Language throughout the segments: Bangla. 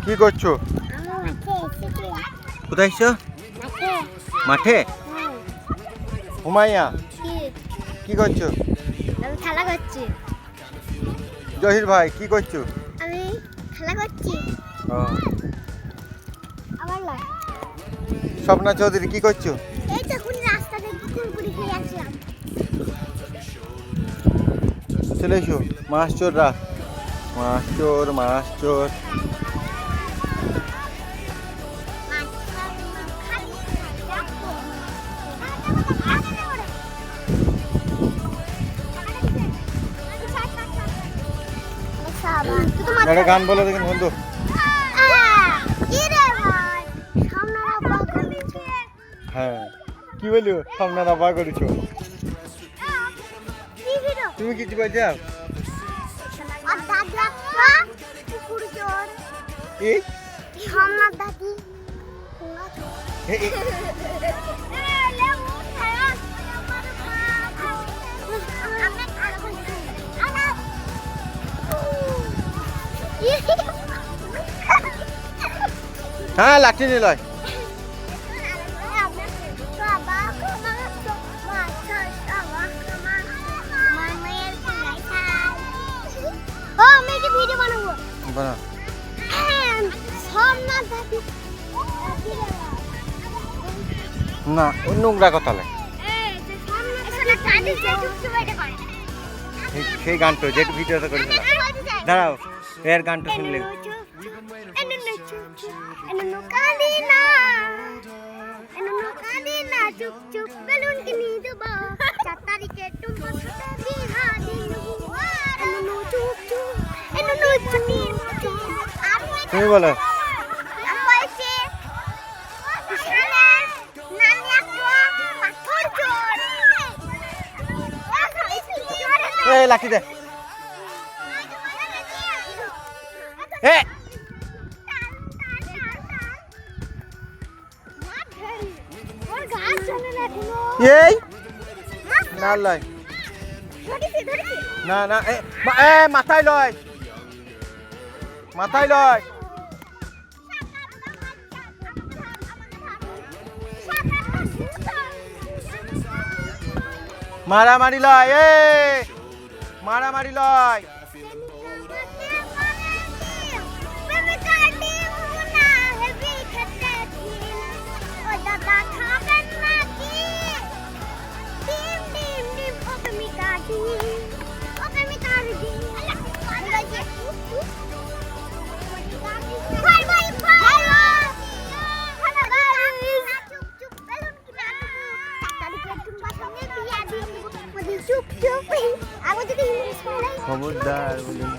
কি করছো? কোথায় এসছো? মাঠে। হুমাইয়া কি করছো? আমি খেলা করছি। জহির ভাই কি করছো? আমি খেলা করছি। আমার না স্বপ্না চৌধুরী কি করছো? এই তো কোন রাস্তা থেকে কুরকুরি খেয়ে আসলাম। চলে এসো। মাছ চোররা, মাছ চোর, মাছ চোর। একটা গান বলো দেখুন বন্ধু। হ্যাঁ কি বলি সামনে বা করেছো তুমি কিছু বলছো? হ্যাঁ লাঠি নিল। না ওই নোংরা কথা লাগে সেই গানটা যেটা ভিডিওতে করেছিলাম। দাঁড়াও এর গানটা শুনলে তুমি বলো। এই লাঠি দে। এই না লয় না না মাথায় লয়, মাথায় লয়। মারামারি লয়, মারামারি লয়। খবরদার বলি না।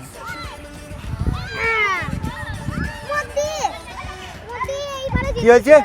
কি হয়েছে?